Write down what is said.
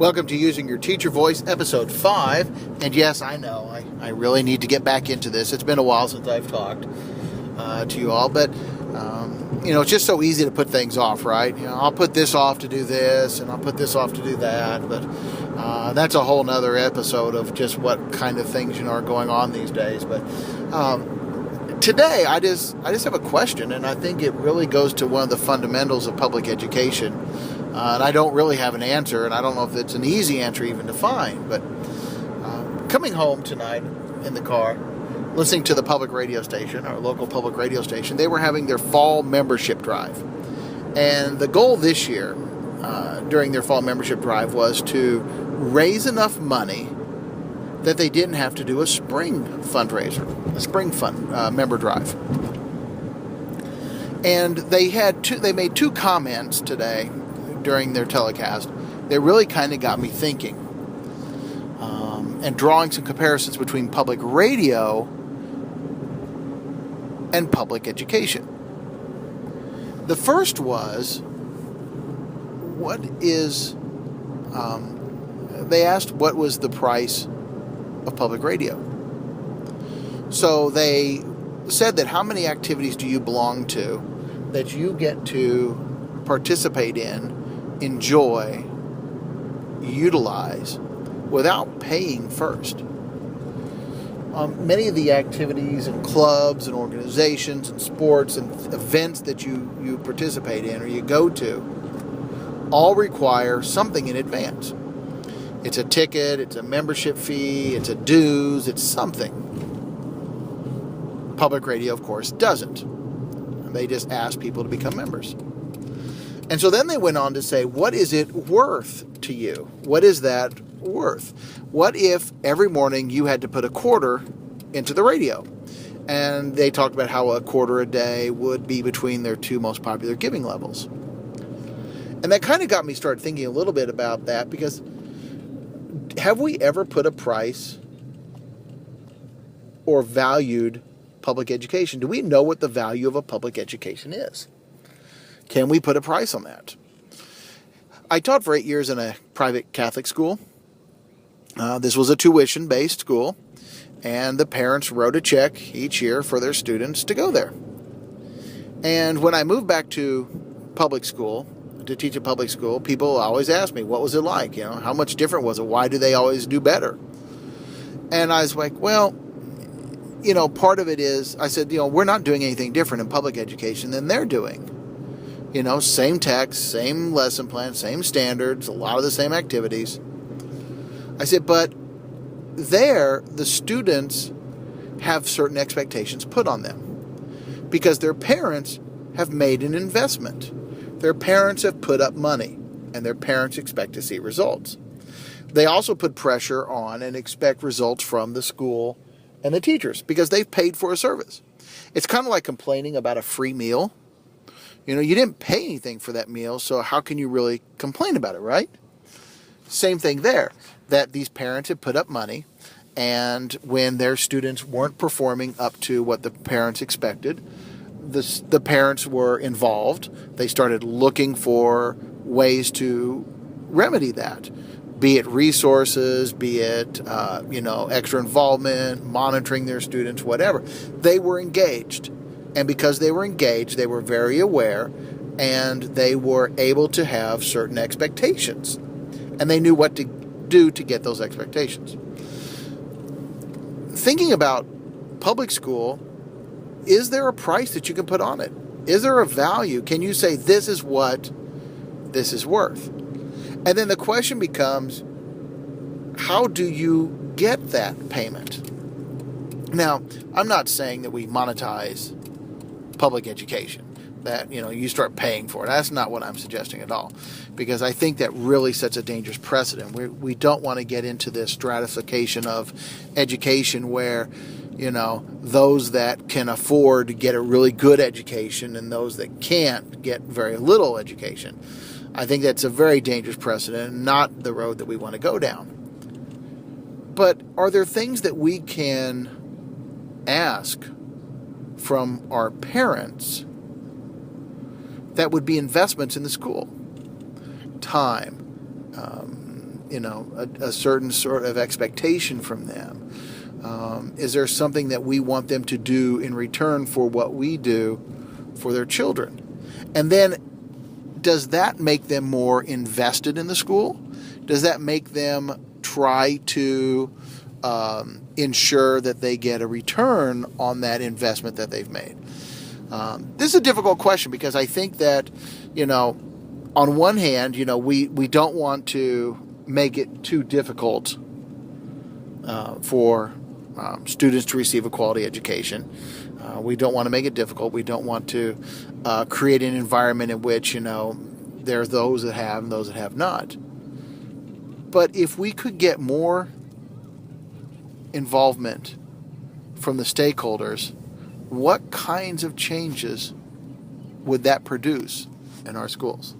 Welcome to Using Your Teacher Voice, Episode 5. And yes, I know, I really need to get back into this. It's been a while since I've talked to you all, but, it's just so easy to put things off, right? I'll put this off to do this, and I'll put this off to do that, but that's a whole nother episode of just what kind of things, are going on these days. But today, I just have a question, and I think it really goes to one of the fundamentals of public education. And I don't really have an answer, and I don't know if it's an easy answer even to find. But coming home tonight in the car, listening to the public radio station, our local public radio station, they were having their fall membership drive. And the goal this year, during their fall membership drive, was to raise enough money that they didn't have to do a spring fundraiser, a spring fund member drive. And they made two comments today during their telecast that really kind of got me thinking and drawing some comparisons between public radio and public education. The first was, they asked what was the price of public radio. So they said that how many activities do you belong to that you get to participate in, enjoy, utilize, without paying first. Many of the activities and clubs and organizations and sports and events that you participate in or you go to all require something in advance. It's a ticket, it's a membership fee, it's a dues, it's something. Public radio, of course, doesn't. They just ask people to become members. And so then they went on to say, what is it worth to you? What is that worth? What if every morning you had to put a quarter into the radio? And they talked about how a quarter a day would be between their two most popular giving levels. And that kind of got me started thinking a little bit about that, because have we ever put a price or valued public education? Do we know what the value of a public education is? Can we put a price on that? I taught for 8 years in a private Catholic school. This was a tuition-based school, and the parents wrote a check each year for their students to go there. And when I moved back to public school, to teach at public school, people always asked me, what was it like? How much different was it? Why do they always do better? And I was like, well, part of it is, I said, we're not doing anything different in public education than they're doing. Same text, same lesson plan, same standards, a lot of the same activities. I said, but there, the students have certain expectations put on them because their parents have made an investment. Their parents have put up money, and their parents expect to see results. They also put pressure on and expect results from the school and the teachers because they've paid for a service. It's kind of like complaining about a free meal. You didn't pay anything for that meal, so how can you really complain about it, right? Same thing there, that these parents have put up money, and when their students weren't performing up to what the parents expected, the parents were involved. They started looking for ways to remedy that, be it resources, be it extra involvement, monitoring their students, whatever. They were engaged. And because they were engaged, they were very aware, and they were able to have certain expectations. And they knew what to do to get those expectations. Thinking about public school, is there a price that you can put on it? Is there a value? Can you say, this is what this is worth? And then the question becomes, how do you get that payment? Now, I'm not saying that we monetize public education, that you start paying for it. That's not what I'm suggesting at all, because I think that really sets a dangerous precedent. We don't want to get into this stratification of education where those that can afford to get a really good education and those that can't get very little education. I think that's a very dangerous precedent and not the road that we want to go down. But are there things that we can ask from our parents that would be investments in the school? Time, a certain sort of expectation from them? Is there something that we want them to do in return for what we do for their children? And then, does that make them more invested in the school? Does that make them try to ensure that they get a return on that investment that they've made? This is a difficult question, because I think that, on one hand, we don't want to make it too difficult for students to receive a quality education. We don't want to make it difficult. We don't want to create an environment in which, there are those that have and those that have not. But if we could get more involvement from the stakeholders, what kinds of changes would that produce in our schools?